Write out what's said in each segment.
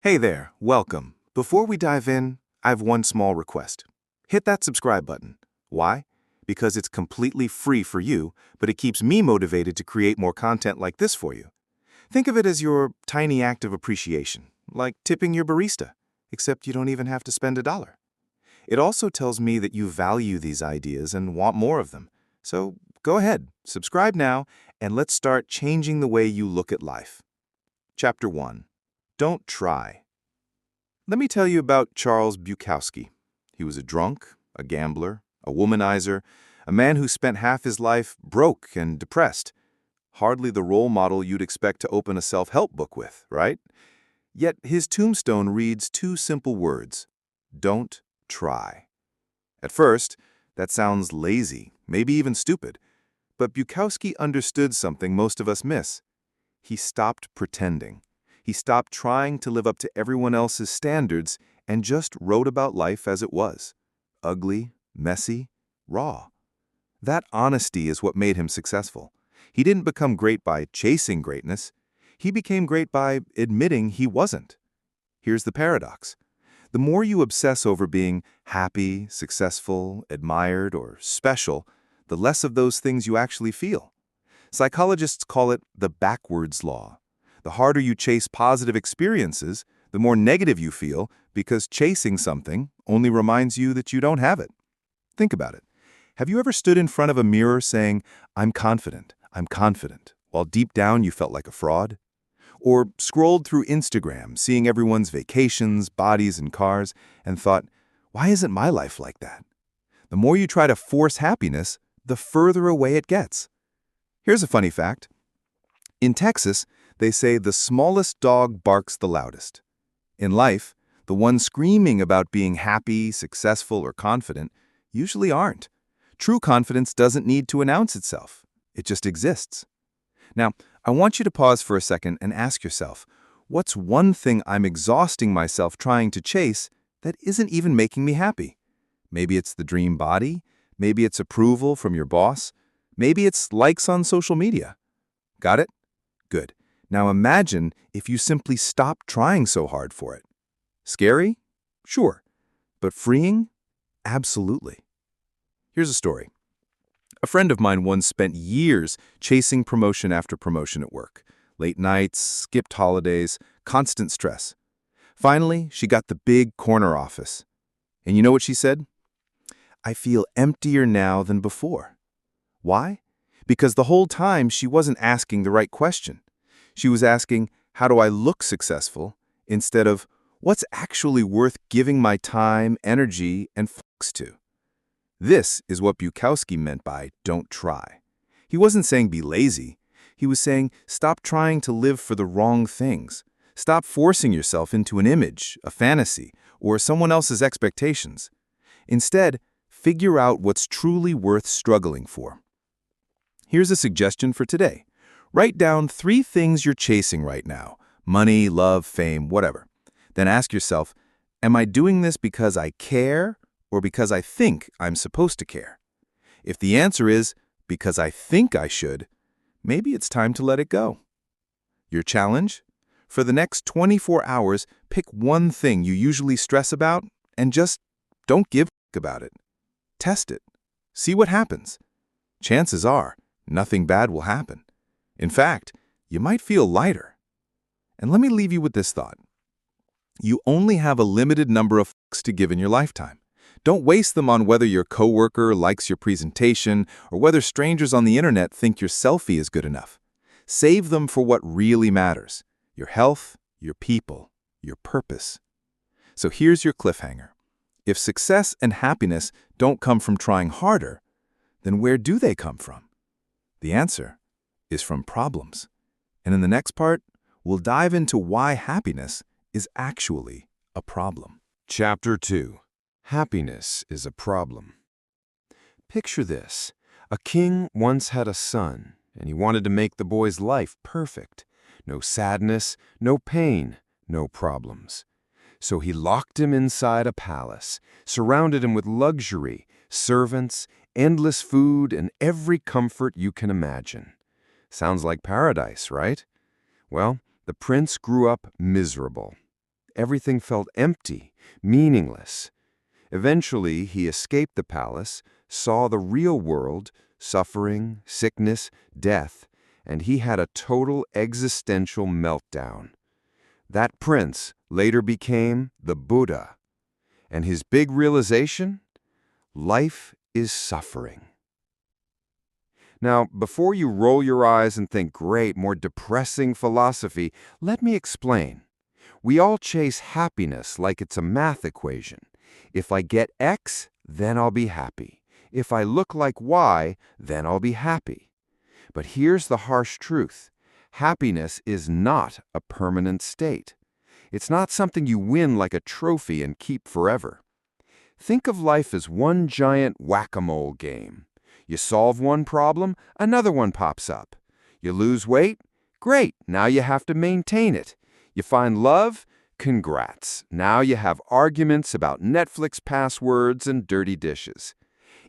Hey there, welcome. Before we dive in, I have one small request. Hit that subscribe button. Why? Because it's completely free for you, but it keeps me motivated to create more content like this for you. Think of it as your tiny act of appreciation, like tipping your barista, except you don't even have to spend $1. It also tells me that you value these ideas and want more of them. So go ahead, subscribe now, and let's start changing the way you look at life. Chapter 1. Don't try. Let me tell you about Charles Bukowski. He was a drunk, a gambler, a womanizer, a man who spent half his life broke and depressed. Hardly the role model you'd expect to open a self-help book with, right? Yet his tombstone reads two simple words: don't try. At first, that sounds lazy, maybe even stupid. But Bukowski understood something most of us miss. He stopped pretending. He stopped trying to live up to everyone else's standards and just wrote about life as it was. Ugly, messy, raw. That honesty is what made him successful. He didn't become great by chasing greatness. He became great by admitting he wasn't. Here's the paradox. The more you obsess over being happy, successful, admired, or special, the less of those things you actually feel. Psychologists call it the backwards law. The harder you chase positive experiences, the more negative you feel because chasing something only reminds you that you don't have it. Think about it. Have you ever stood in front of a mirror saying, I'm confident, while deep down you felt like a fraud? Or scrolled through Instagram, seeing everyone's vacations, bodies, and cars, and thought, why isn't my life like that? The more you try to force happiness, the further away it gets. Here's a funny fact. In Texas, they say the smallest dog barks the loudest. In life, the ones screaming about being happy, successful, or confident usually aren't. True confidence doesn't need to announce itself. It just exists. Now, I want you to pause for a second and ask yourself, what's one thing I'm exhausting myself trying to chase that isn't even making me happy? Maybe it's the dream body. Maybe it's approval from your boss. Maybe it's likes on social media. Got it? Good. Now imagine if you simply stopped trying so hard for it. Scary? Sure. But freeing? Absolutely. Here's a story. A friend of mine once spent years chasing promotion after promotion at work. Late nights, skipped holidays, constant stress. Finally, she got the big corner office. And you know what she said? I feel emptier now than before. Why? Because the whole time she wasn't asking the right question. She was asking, how do I look successful, instead of, what's actually worth giving my time, energy, and focus to? This is what Bukowski meant by don't try. He wasn't saying be lazy. He was saying stop trying to live for the wrong things. Stop forcing yourself into an image, a fantasy, or someone else's expectations. Instead, figure out what's truly worth struggling for. Here's a suggestion for today. Write down 3 things you're chasing right now: money, love, fame, whatever. Then ask yourself, am I doing this because I care or because I think I'm supposed to care? If the answer is because I think I should, maybe it's time to let it go. Your challenge? For the next 24 hours, pick one thing you usually stress about and just don't give a about it. Test it. See what happens. Chances are, nothing bad will happen. In fact, you might feel lighter. And let me leave you with this thought. You only have a limited number of fucks to give in your lifetime. Don't waste them on whether your coworker likes your presentation or whether strangers on the internet think your selfie is good enough. Save them for what really matters: your health, your people, your purpose. So here's your cliffhanger. If success and happiness don't come from trying harder, then where do they come from? The answer is from problems. And in the next part, we'll dive into why happiness is actually a problem. Chapter 2. Happiness is a problem. Picture this. A king once had a son, and he wanted to make the boy's life perfect. No sadness, no pain, no problems. So he locked him inside a palace, surrounded him with luxury, servants, endless food, and every comfort you can imagine. Sounds like paradise, right? Well, the prince grew up miserable. Everything felt empty, meaningless. Eventually, he escaped the palace, saw the real world, suffering, sickness, death, and he had a total existential meltdown. That prince later became the Buddha. And his big realization? Life is suffering. Now, before you roll your eyes and think, great, more depressing philosophy, let me explain. We all chase happiness like it's a math equation. If I get X, then I'll be happy. If I look like Y, then I'll be happy. But here's the harsh truth. Happiness is not a permanent state. It's not something you win like a trophy and keep forever. Think of life as one giant whack-a-mole game. You solve one problem, another one pops up. You lose weight? Great, now you have to maintain it. You find love? Congrats. Now you have arguments about Netflix passwords and dirty dishes.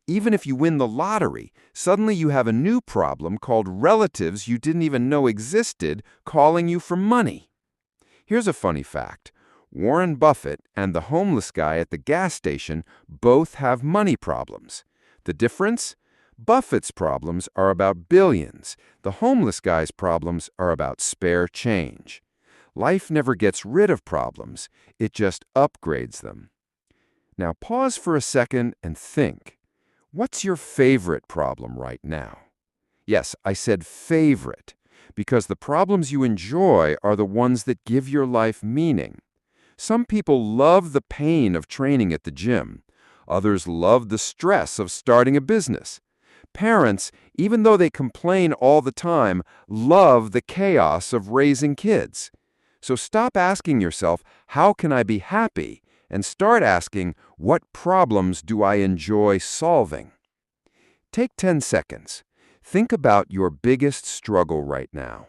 Even if you win the lottery, suddenly you have a new problem called relatives you didn't even know existed calling you for money. Here's a funny fact. Warren Buffett and the homeless guy at the gas station both have money problems. The difference? Buffett's problems are about billions. The homeless guy's problems are about spare change. Life never gets rid of problems. It just upgrades them. Now pause for a second and think. What's your favorite problem right now? Yes, I said favorite, because the problems you enjoy are the ones that give your life meaning. Some people love the pain of training at the gym. Others love the stress of starting a business. Parents, even though they complain all the time, love the chaos of raising kids. So stop asking yourself, how can I be happy? And start asking, what problems do I enjoy solving? Take 10 seconds. Think about your biggest struggle right now.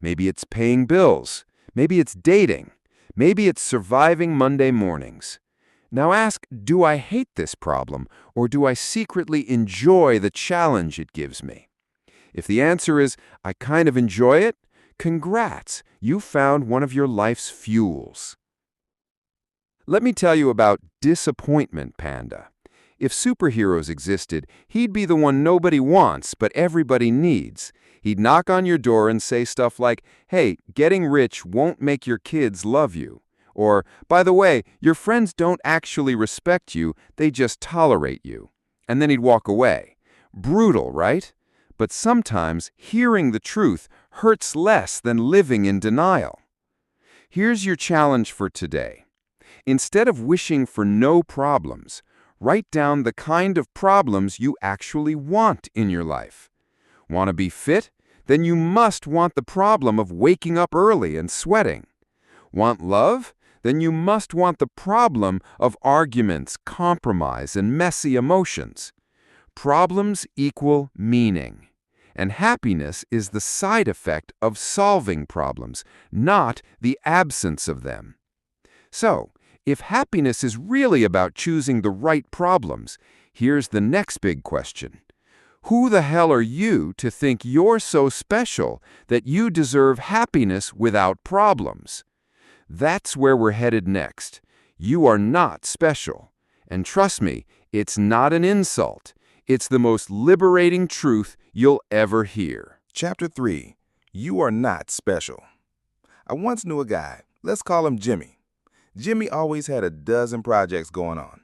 Maybe it's paying bills. Maybe it's dating. Maybe it's surviving Monday mornings. Now ask, do I hate this problem, or do I secretly enjoy the challenge it gives me? If the answer is, I kind of enjoy it, congrats, you found one of your life's fuels. Let me tell you about Disappointment Panda. If superheroes existed, he'd be the one nobody wants, but everybody needs. He'd knock on your door and say stuff like, hey, getting rich won't make your kids love you. Or, by the way, your friends don't actually respect you, they just tolerate you. And then he'd walk away. Brutal, right? But sometimes hearing the truth hurts less than living in denial. Here's your challenge for today. Instead of wishing for no problems, write down the kind of problems you actually want in your life. Want to be fit? Then you must want the problem of waking up early and sweating. Want love? Then you must want the problem of arguments, compromise, and messy emotions. Problems equal meaning. And happiness is the side effect of solving problems, not the absence of them. So, if happiness is really about choosing the right problems, here's the next big question. Who the hell are you to think you're so special that you deserve happiness without problems? That's where we're headed next. You are not special. And trust me, it's not an insult. It's the most liberating truth you'll ever hear. Chapter 3. You are not special. I once knew a guy. Let's call him Jimmy. Jimmy always had a dozen projects going on.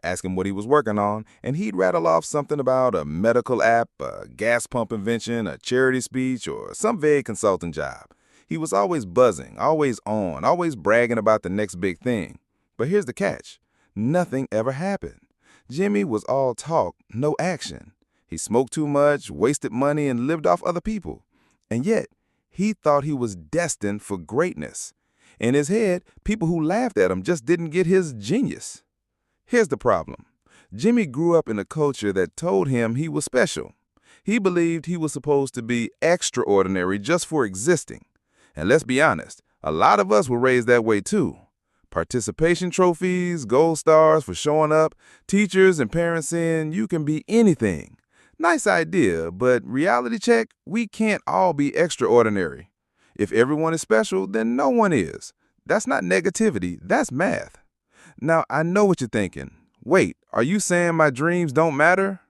Ask him what he was working on, and he'd rattle off something about a medical app, a gas pump invention, a charity speech, or some vague consulting job. He was always buzzing, always on, always bragging about the next big thing. But here's the catch. Nothing ever happened. Jimmy was all talk, no action. He smoked too much, wasted money, and lived off other people. And yet, he thought he was destined for greatness. In his head, people who laughed at him just didn't get his genius. Here's the problem. Jimmy grew up in a culture that told him he was special. He believed he was supposed to be extraordinary just for existing. And let's be honest, a lot of us were raised that way too. Participation trophies, gold stars for showing up, teachers and parents saying you can be anything. Nice idea, but reality check, we can't all be extraordinary. If everyone is special, then no one is. That's not negativity, that's math. Now, I know what you're thinking. Wait, are you saying my dreams don't matter?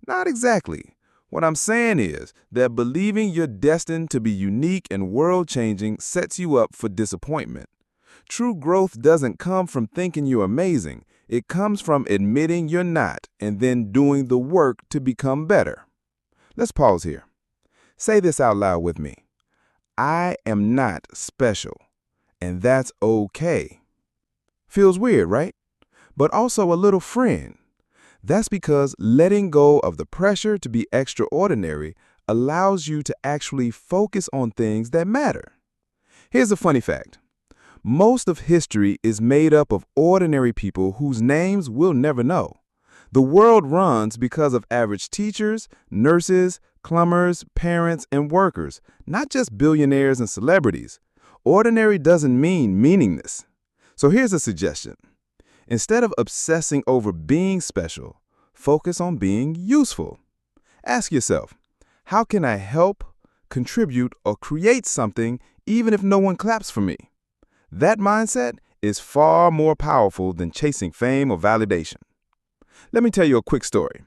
Not exactly. What I'm saying is that believing you're destined to be unique and world-changing sets you up for disappointment. True growth doesn't come from thinking you're amazing. It comes from admitting you're not and then doing the work to become better. Let's pause here. Say this out loud with me. I am not special, and that's okay. Feels weird, right? But also a little freeing. That's because letting go of the pressure to be extraordinary allows you to actually focus on things that matter. Here's a funny fact. Most of history is made up of ordinary people whose names we'll never know. The world runs because of average teachers, nurses, plumbers, parents, and workers, not just billionaires and celebrities. Ordinary doesn't mean meaningless. So here's a suggestion. Instead of obsessing over being special, focus on being useful. Ask yourself, how can I help, contribute, or create something even if no one claps for me? That mindset is far more powerful than chasing fame or validation. Let me tell you a quick story.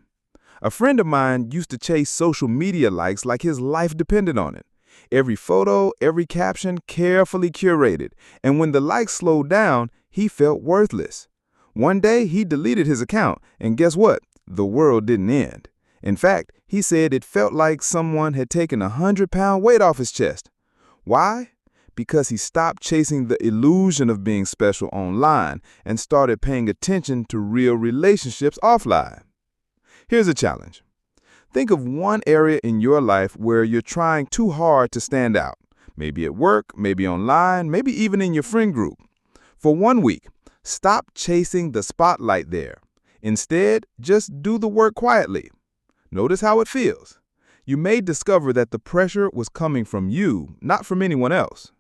A friend of mine used to chase social media likes like his life depended on it. Every photo, every caption carefully curated, and when the likes slowed down, he felt worthless. One day, he deleted his account, and guess what? The world didn't end. In fact, he said it felt like someone had taken a 100-pound weight off his chest. Why? Because he stopped chasing the illusion of being special online and started paying attention to real relationships offline. Here's a challenge. Think of one area in your life where you're trying too hard to stand out. Maybe at work, maybe online, maybe even in your friend group. For 1 week, stop chasing the spotlight there. Instead, just do the work quietly. Notice how it feels. You may discover that the pressure was coming from you, not from anyone else.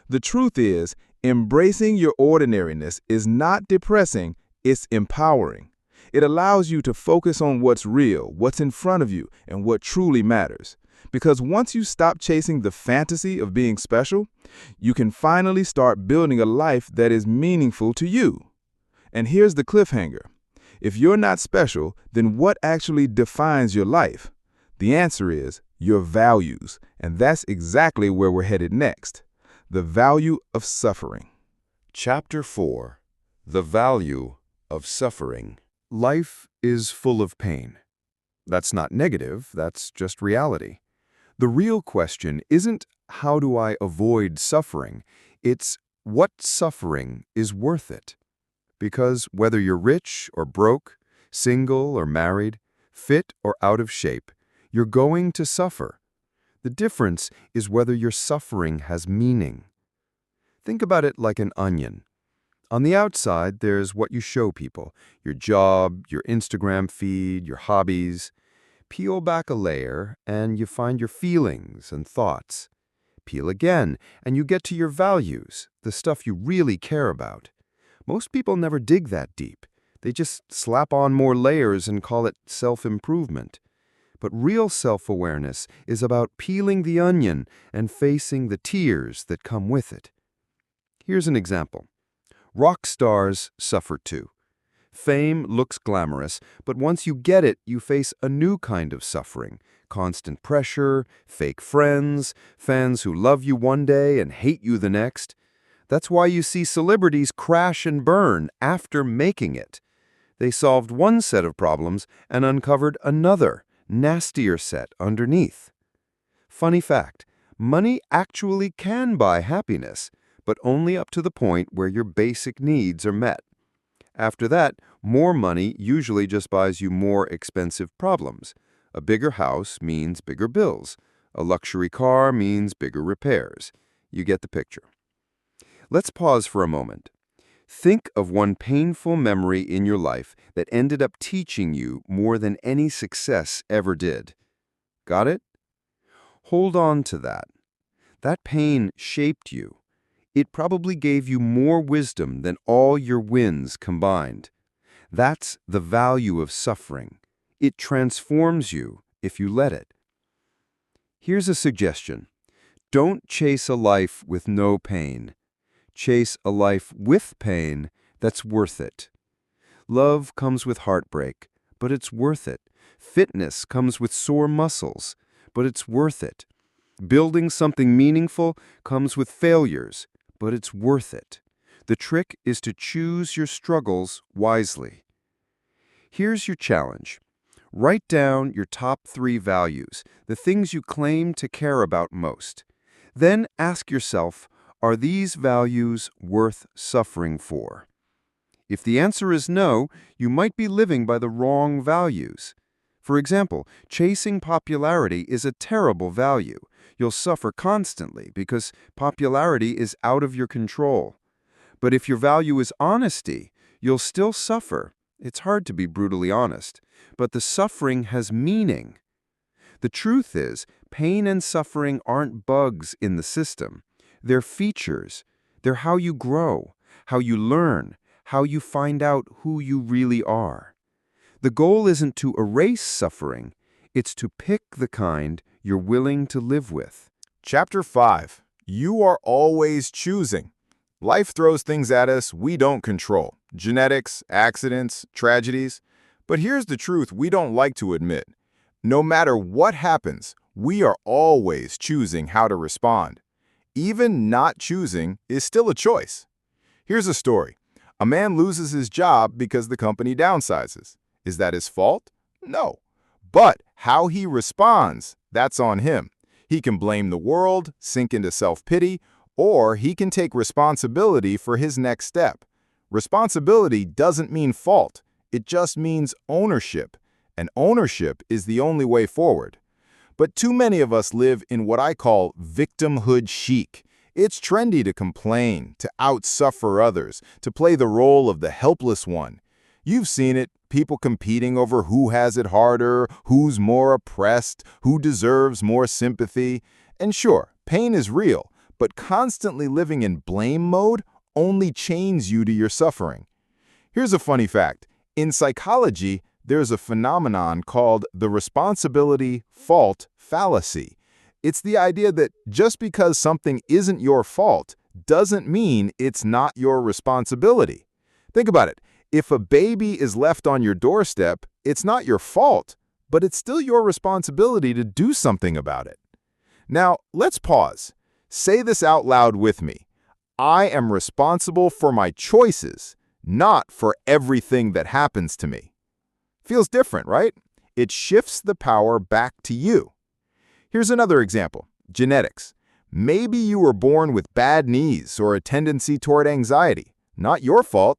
The truth is, embracing your ordinariness is not depressing, it's empowering. It allows you to focus on what's real, what's in front of you, and what truly matters. Because once you stop chasing the fantasy of being special, you can finally start building a life that is meaningful to you. And here's the cliffhanger. If you're not special, then what actually defines your life? The answer is your values, and that's exactly where we're headed next. The value of suffering. Chapter 4. The Value of Suffering. Life is full of pain. That's not negative, that's just reality. The real question isn't how do I avoid suffering, it's what suffering is worth it. Because whether you're rich or broke, single or married, fit or out of shape, you're going to suffer. The difference is whether your suffering has meaning. Think about it like an onion. On the outside, there's what you show people, your job, your Instagram feed, your hobbies. Peel back a layer, and you find your feelings and thoughts. Peel again, and you get to your values, the stuff you really care about. Most people never dig that deep. They just slap on more layers and call it self-improvement. But real self-awareness is about peeling the onion and facing the tears that come with it. Here's an example. Rock stars suffer too. Fame looks glamorous, but once you get it, you face a new kind of suffering. Constant pressure, fake friends, fans who love you one day and hate you the next. That's why you see celebrities crash and burn after making it. They solved one set of problems and uncovered another, nastier set underneath. Funny fact, money actually can buy happiness, but only up to the point where your basic needs are met. After that, more money usually just buys you more expensive problems. A bigger house means bigger bills. A luxury car means bigger repairs. You get the picture. Let's pause for a moment. Think of one painful memory in your life that ended up teaching you more than any success ever did. Got it? Hold on to that. That pain shaped you. It probably gave you more wisdom than all your wins combined. That's the value of suffering. It transforms you if you let it. Here's a suggestion. Don't chase a life with no pain. chase a life with pain that's worth it. Love comes with heartbreak, but it's worth it. Fitness comes with sore muscles, but it's worth it. Building something meaningful comes with failures, but it's worth it. The trick is to choose your struggles wisely. Here's your challenge. Write down your top 3 values, the things you claim to care about most. Then ask yourself, are these values worth suffering for? If the answer is no, you might be living by the wrong values. For example, chasing popularity is a terrible value. You'll suffer constantly because popularity is out of your control. But if your value is honesty, you'll still suffer. It's hard to be brutally honest, but the suffering has meaning. The truth is, pain and suffering aren't bugs in the system. They're features. They're how you grow, how you learn, how you find out who you really are. The goal isn't to erase suffering, it's to pick the kind you're willing to live with. Chapter 5. You are always choosing. Life throws things at us we don't control. Genetics, accidents, tragedies. But here's the truth we don't like to admit. No matter what happens, we are always choosing how to respond. Even not choosing is still a choice. Here's a story. A man loses his job because the company downsizes. Is that his fault? No. But how he responds, that's on him. He can blame the world, sink into self-pity, or he can take responsibility for his next step. Responsibility doesn't mean fault. It just means ownership. And ownership is the only way forward. But too many of us live in what I call victimhood chic. It's trendy to complain, to outsuffer others, to play the role of the helpless one. You've seen it, people competing over who has it harder, who's more oppressed, who deserves more sympathy. And sure, pain is real, but constantly living in blame mode only chains you to your suffering. Here's a funny fact. In psychology, there's a phenomenon called the responsibility-fault fallacy. It's the idea that just because something isn't your fault doesn't mean it's not your responsibility. Think about it. If a baby is left on your doorstep, it's not your fault, but it's still your responsibility to do something about it. Now, let's pause. Say this out loud with me. I am responsible for my choices, not for everything that happens to me. Feels different, right? It shifts the power back to you. Here's another example. Genetics. Maybe you were born with bad knees or a tendency toward anxiety. Not your fault.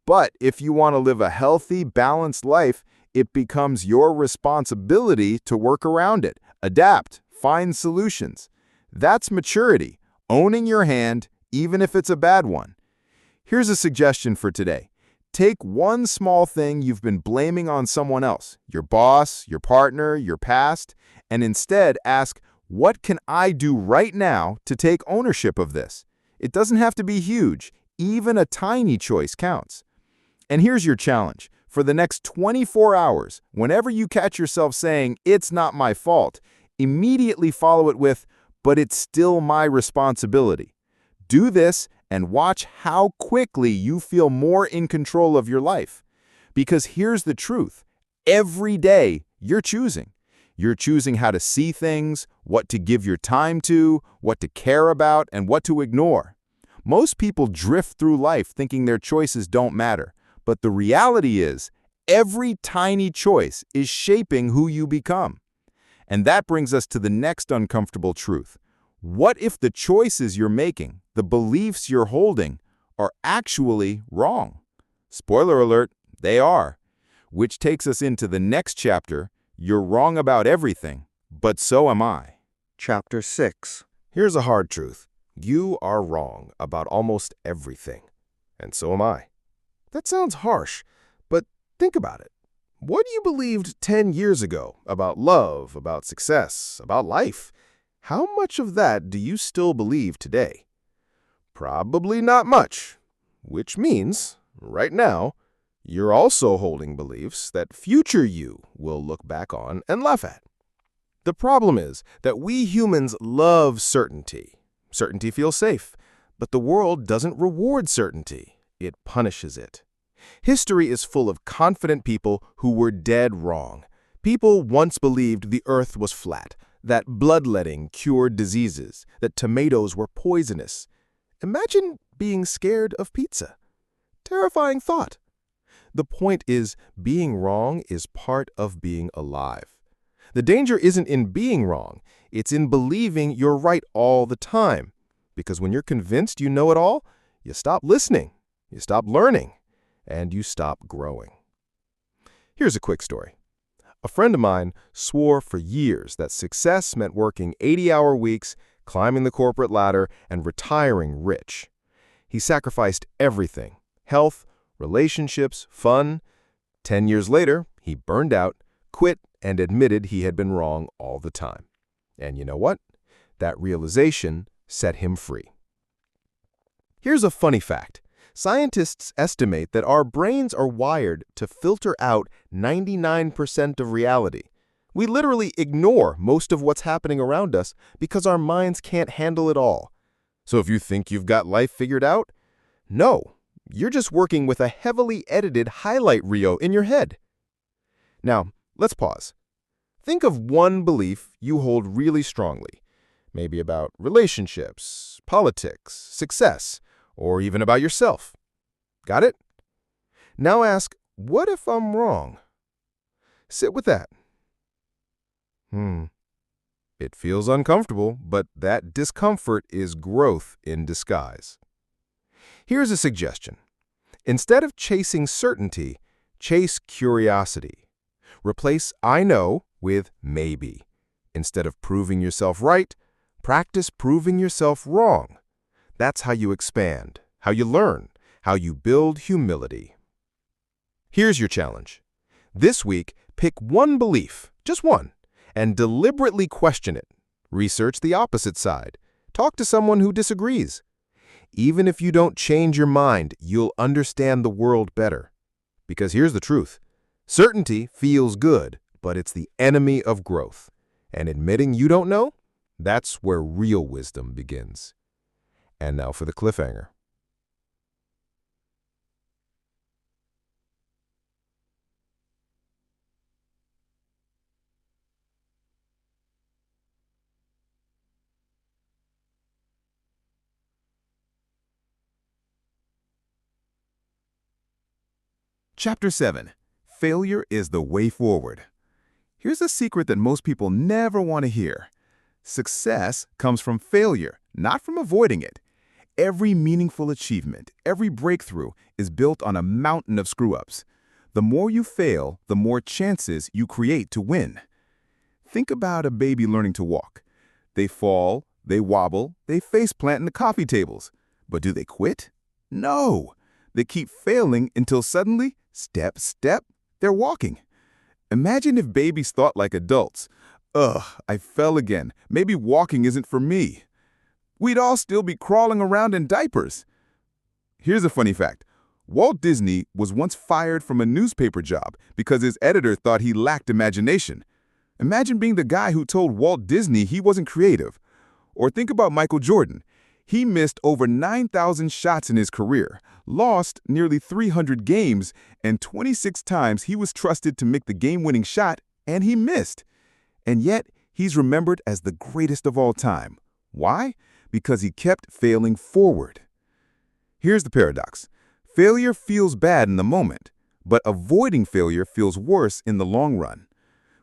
But if you want to live a healthy, balanced life, it becomes your responsibility to work around it, adapt, find solutions. That's maturity, owning your hand, even if it's a bad one. Here's a suggestion for today. Take one small thing you've been blaming on someone else, your boss, your partner, your past, and instead ask, what can I do right now to take ownership of this? It doesn't have to be huge. Even a tiny choice counts. And here's your challenge. For the next 24 hours, whenever you catch yourself saying, it's not my fault, immediately follow it with, but it's still my responsibility. Do this and watch how quickly you feel more in control of your life. Because here's the truth. Every day, you're choosing. You're choosing how to see things, what to give your time to, what to care about, and what to ignore. Most people drift through life thinking their choices don't matter. But the reality is, every tiny choice is shaping who you become. And that brings us to the next uncomfortable truth. What if the choices you're making, the beliefs you're holding, are actually wrong? Spoiler alert, they are. Which takes us into the next chapter. You're wrong about everything, but so am I. Chapter 6. Here's a hard truth. You are wrong about almost everything, and so am I. That sounds harsh, but think about it. What you believed 10 years ago about love, about success, about life, how much of that do you still believe today? Probably not much, which means, right now, you're also holding beliefs that future you will look back on and laugh at. The problem is that we humans love certainty. Certainty feels safe. But the world doesn't reward certainty. It punishes it. History is full of confident people who were dead wrong. People once believed the earth was flat, that bloodletting cured diseases, that tomatoes were poisonous. Imagine being scared of pizza. Terrifying thought. The point is, being wrong is part of being alive. The danger isn't in being wrong, it's in believing you're right all the time. Because when you're convinced you know it all, you stop listening, you stop learning, and you stop growing. Here's a quick story. A friend of mine swore for years that success meant working 80-hour weeks, climbing the corporate ladder, and retiring rich. He sacrificed everything: health, relationships, fun. 10 years later, he burned out, quit, and admitted he had been wrong all the time. And you know what? That realization set him free. Here's a funny fact. Scientists estimate that our brains are wired to filter out 99% of reality. We literally ignore most of what's happening around us because our minds can't handle it all. So if you think you've got life figured out, no, you're just working with a heavily edited highlight reel in your head. Now, let's pause. Think of one belief you hold really strongly, maybe about relationships, politics, success, or even about yourself. Got it? Now ask, what if I'm wrong? Sit with that. It feels uncomfortable, but that discomfort is growth in disguise. Here's a suggestion. Instead of chasing certainty, chase curiosity. Replace I know with maybe. Instead of proving yourself right, practice proving yourself wrong. That's how you expand, how you learn, how you build humility. Here's your challenge. This week, pick one belief, just one, and deliberately question it. Research the opposite side. Talk to someone who disagrees. Even if you don't change your mind, you'll understand the world better. Because here's the truth. Certainty feels good, but it's the enemy of growth. And admitting you don't know, that's where real wisdom begins. And now for the cliffhanger. Chapter 7. Failure is the way forward. Here's a secret that most people never want to hear. Success comes from failure, not from avoiding it. Every meaningful achievement, every breakthrough is built on a mountain of screw-ups. The more you fail, the more chances you create to win. Think about a baby learning to walk. They fall, they wobble, they faceplant in the coffee tables. But do they quit? No. They keep failing until suddenly, step, step, they're walking. Imagine if babies thought like adults. Ugh, I fell again. Maybe walking isn't for me. We'd all still be crawling around in diapers. Here's a funny fact. Walt Disney was once fired from a newspaper job because his editor thought he lacked imagination. Imagine being the guy who told Walt Disney he wasn't creative. Or think about Michael Jordan. He missed over 9,000 shots in his career, lost nearly 300 games, and 26 times he was trusted to make the game-winning shot, and he missed. And yet, he's remembered as the greatest of all time. Why? Because he kept failing forward. Here's the paradox. Failure feels bad in the moment, but avoiding failure feels worse in the long run.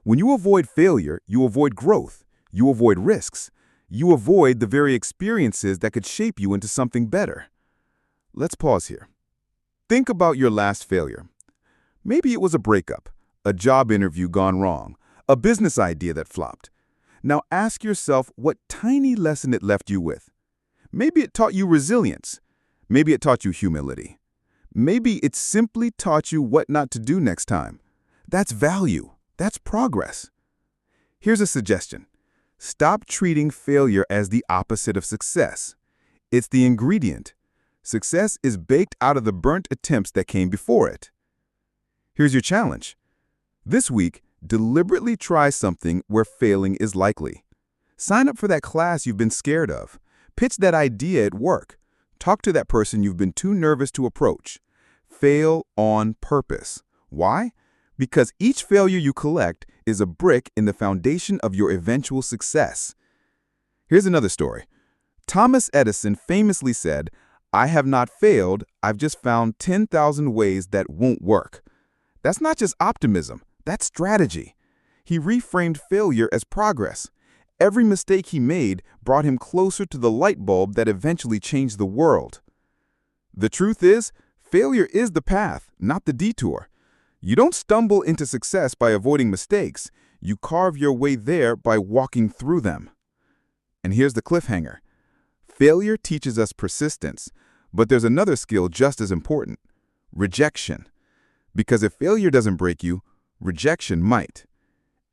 When you avoid failure, you avoid growth, you avoid risks, you avoid the very experiences that could shape you into something better. Let's pause here. Think about your last failure. Maybe it was a breakup, a job interview gone wrong, a business idea that flopped. Now ask yourself what tiny lesson it left you with. Maybe it taught you resilience. Maybe it taught you humility. Maybe it simply taught you what not to do next time. That's value. That's progress. Here's a suggestion. Stop treating failure as the opposite of success. It's the ingredient. Success is baked out of the burnt attempts that came before it. Here's your challenge. This week, deliberately try something where failing is likely. Sign up for that class you've been scared of. Pitch that idea at work. Talk to that person you've been too nervous to approach. Fail on purpose. Why? Because each failure you collect is a brick in the foundation of your eventual success. Here's another story. Thomas Edison famously said, "I have not failed, I've just found 10,000 ways that won't work." That's not just optimism, that's strategy. He reframed failure as progress. Every mistake he made brought him closer to the light bulb that eventually changed the world. The truth is, failure is the path, not the detour. You don't stumble into success by avoiding mistakes. You carve your way there by walking through them. And here's the cliffhanger. Failure teaches us persistence, but there's another skill just as important: rejection. Because if failure doesn't break you, rejection might.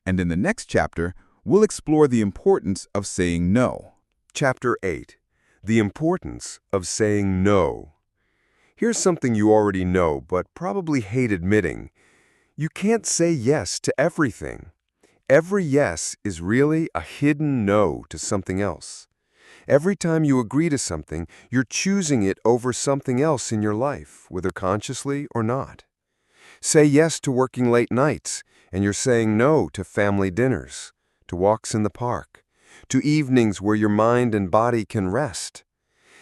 And in the next chapter, we'll explore the importance of saying no. Chapter 8. The Importance of Saying No. Here's something you already know, but probably hate admitting. You can't say yes to everything. Every yes is really a hidden no to something else. Every time you agree to something, you're choosing it over something else in your life, whether consciously or not. Say yes to working late nights, and you're saying no to family dinners, to walks in the park, to evenings where your mind and body can rest.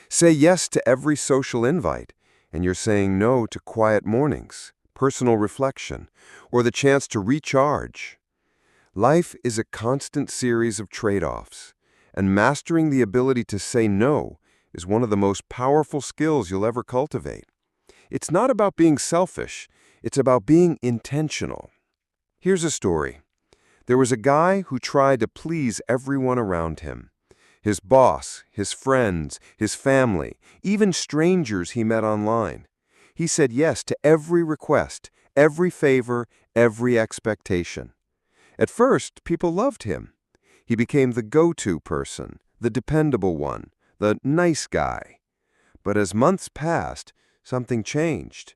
Say yes to every social invite, and you're saying no to quiet mornings, personal reflection, or the chance to recharge. Life is a constant series of trade-offs, and mastering the ability to say no is one of the most powerful skills you'll ever cultivate. It's not about being selfish, it's about being intentional. Here's a story. There was a guy who tried to please everyone around him. His boss, his friends, his family, even strangers he met online. He said yes to every request, every favor, every expectation. At first, people loved him. He became the go-to person, the dependable one, the nice guy. But as months passed, something changed.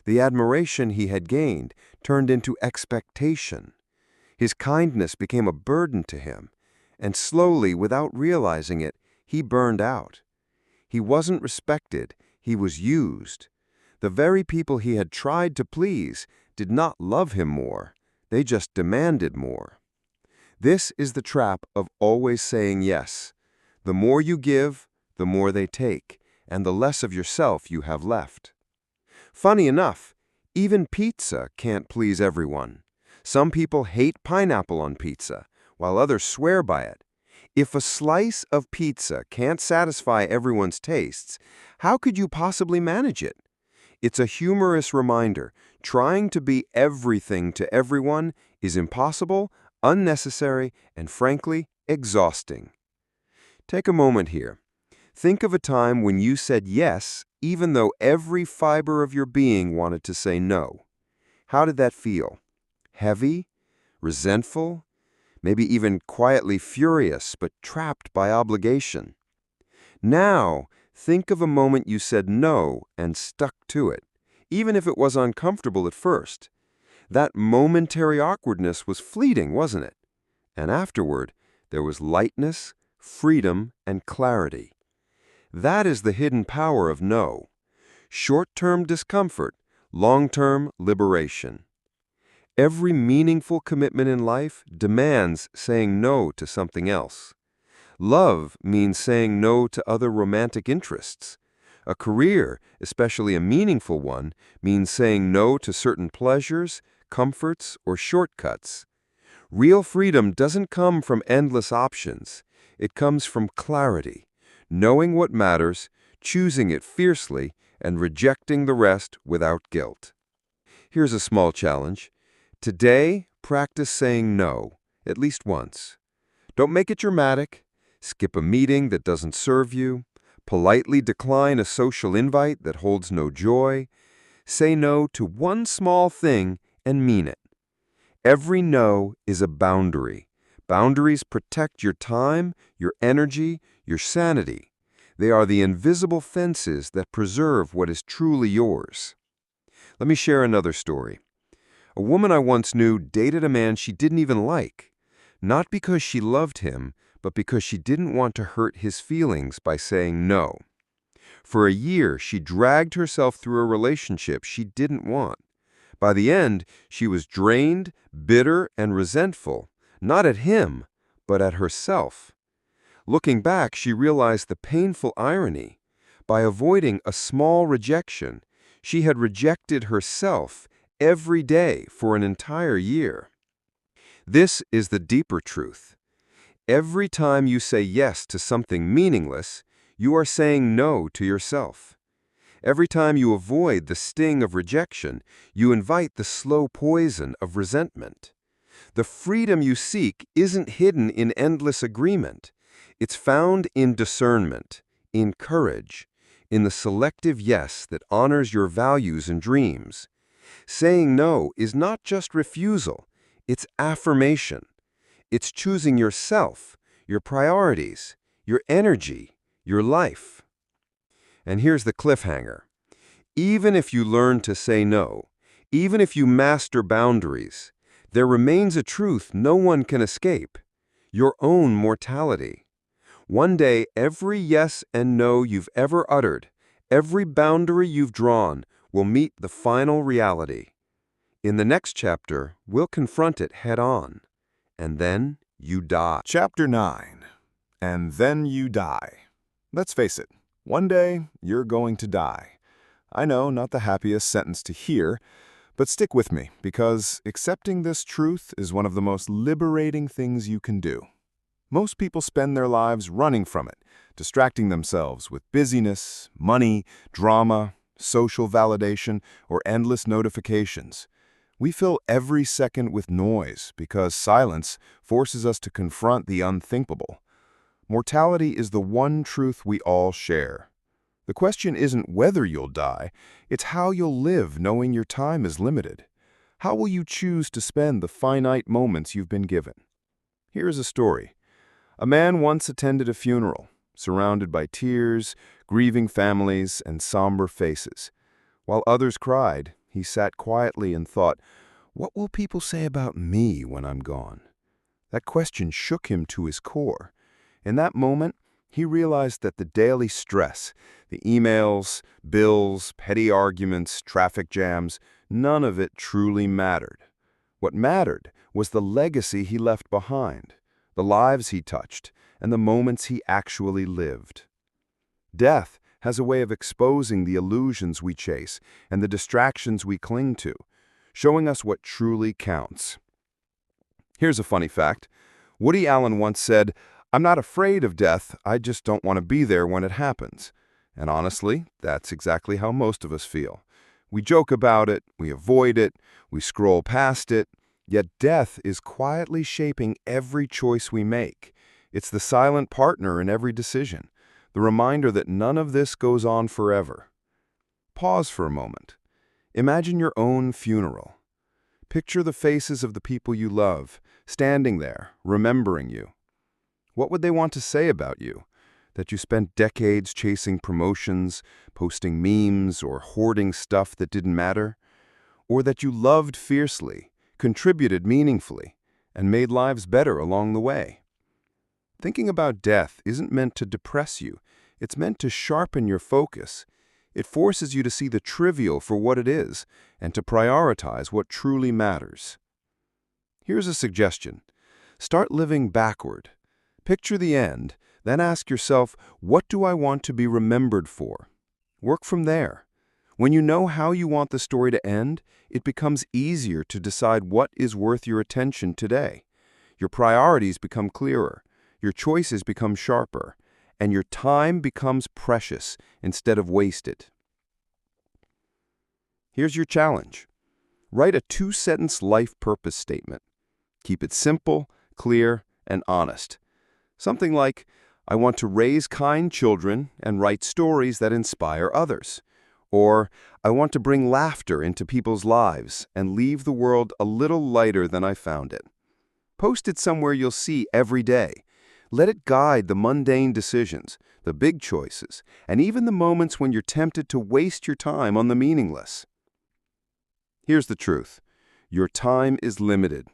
The admiration he had gained turned into expectation. His kindness became a burden to him, and slowly, without realizing it, he burned out. He wasn't respected, he was used. The very people he had tried to please did not love him more, they just demanded more. This is the trap of always saying yes. The more you give, the more they take, and the less of yourself you have left. Funny enough, even pizza can't please everyone. Some people hate pineapple on pizza, while others swear by it. If a slice of pizza can't satisfy everyone's tastes, how could you possibly manage it? It's a humorous reminder. Trying to be everything to everyone is impossible, unnecessary, and frankly, exhausting. Take a moment here. Think of a time when you said yes, even though every fiber of your being wanted to say no. How did that feel? Heavy? Resentful? Maybe even quietly furious, but trapped by obligation. Now, think of a moment you said no and stuck to it, even if it was uncomfortable at first. That momentary awkwardness was fleeting, wasn't it? And afterward, there was lightness, freedom, and clarity. That is the hidden power of no. Short-term discomfort, long-term liberation. Every meaningful commitment in life demands saying no to something else. Love means saying no to other romantic interests. A career, especially a meaningful one, means saying no to certain pleasures, comforts, or shortcuts. Real freedom doesn't come from endless options. It comes from clarity, knowing what matters, choosing it fiercely, and rejecting the rest without guilt. Here's a small challenge. Today, practice saying no, at least once. Don't make it dramatic. Skip a meeting that doesn't serve you. Politely decline a social invite that holds no joy. Say no to one small thing and mean it. Every no is a boundary. Boundaries protect your time, your energy, your sanity. They are the invisible fences that preserve what is truly yours. Let me share another story. A woman I once knew dated a man she didn't even like, not because she loved him, but because she didn't want to hurt his feelings by saying no. For a year, she dragged herself through a relationship she didn't want. By the end, she was drained, bitter, and resentful, not at him, but at herself. Looking back, she realized the painful irony. By avoiding a small rejection, she had rejected herself every day for an entire year. This is the deeper truth. Every time you say yes to something meaningless, you are saying no to yourself. Every time you avoid the sting of rejection, you invite the slow poison of resentment. The freedom you seek isn't hidden in endless agreement. It's found in discernment, in courage, in the selective yes that honors your values and dreams. Saying no is not just refusal, it's affirmation. It's choosing yourself, your priorities, your energy, your life. And here's the cliffhanger. Even if you learn to say no, even if you master boundaries, there remains a truth no one can escape: your own mortality. One day, every yes and no you've ever uttered, every boundary you've drawn, will meet the final reality. In the next chapter, we'll confront it head on. And then you die. Chapter 9. And then you die. Let's face it, one day you're going to die. I know, not the happiest sentence to hear, but stick with me, because accepting this truth is one of the most liberating things you can do. Most people spend their lives running from it, distracting themselves with busyness, money, drama, social validation, or endless notifications. We fill every second with noise because silence forces us to confront the unthinkable. Mortality is the one truth we all share. The question isn't whether you'll die, it's how you'll live knowing your time is limited. How will you choose to spend the finite moments you've been given? Here's a story. A man once attended a funeral, surrounded by tears, grieving families, and somber faces. While others cried, he sat quietly and thought, "What will people say about me when I'm gone?" That question shook him to his core. In that moment, he realized that the daily stress, the emails, bills, petty arguments, traffic jams, none of it truly mattered. What mattered was the legacy he left behind, the lives he touched, and the moments he actually lived. Death has a way of exposing the illusions we chase and the distractions we cling to, showing us what truly counts. Here's a funny fact. Woody Allen once said, "I'm not afraid of death, I just don't want to be there when it happens." And honestly, that's exactly how most of us feel. We joke about it, we avoid it, we scroll past it, yet death is quietly shaping every choice we make. It's the silent partner in every decision, the reminder that none of this goes on forever. Pause for a moment. Imagine your own funeral. Picture the faces of the people you love, standing there, remembering you. What would they want to say about you? That you spent decades chasing promotions, posting memes, or hoarding stuff that didn't matter? Or that you loved fiercely, contributed meaningfully, and made lives better along the way? Thinking about death isn't meant to depress you. It's meant to sharpen your focus. It forces you to see the trivial for what it is and to prioritize what truly matters. Here's a suggestion. Start living backward. Picture the end, then ask yourself, what do I want to be remembered for? Work from there. When you know how you want the story to end, it becomes easier to decide what is worth your attention today. Your priorities become clearer, your choices become sharper, and your time becomes precious instead of wasted. Here's your challenge. Write a 2-sentence life purpose statement. Keep it simple, clear, and honest. Something like, I want to raise kind children and write stories that inspire others. Or, I want to bring laughter into people's lives and leave the world a little lighter than I found it. Post it somewhere you'll see every day. Let it guide the mundane decisions, the big choices, and even the moments when you're tempted to waste your time on the meaningless. Here's the truth. Your time is limited.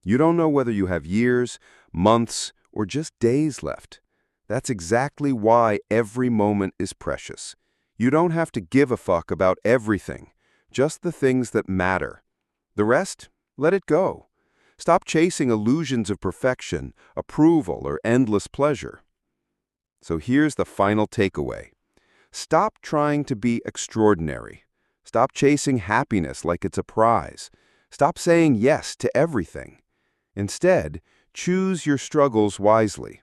You don't know whether you have years, months, or just days left. That's exactly why every moment is precious. You don't have to give a fuck about everything, just the things that matter. The rest, let it go. Stop chasing illusions of perfection, approval, or endless pleasure. So here's the final takeaway. Stop trying to be extraordinary. Stop chasing happiness like it's a prize. Stop saying yes to everything. Instead, choose your struggles wisely.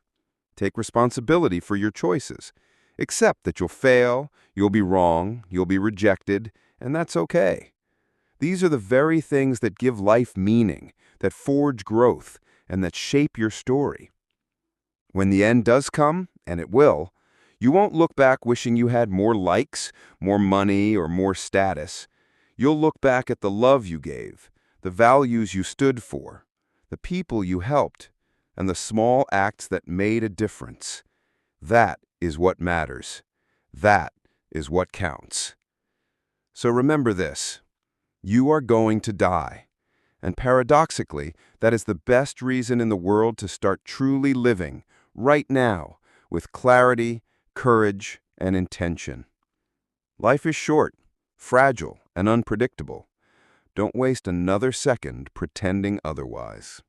Take responsibility for your choices. Accept that you'll fail, you'll be wrong, you'll be rejected, and that's okay. These are the very things that give life meaning, that forge growth, and that shape your story. When the end does come, and it will, you won't look back wishing you had more likes, more money, or more status. You'll look back at the love you gave, the values you stood for, the people you helped, and the small acts that made a difference. That is what matters. That is what counts. So remember this. You are going to die. And paradoxically, that is the best reason in the world to start truly living, right now, with clarity, courage, and intention. Life is short, fragile, and unpredictable. Don't waste another second pretending otherwise.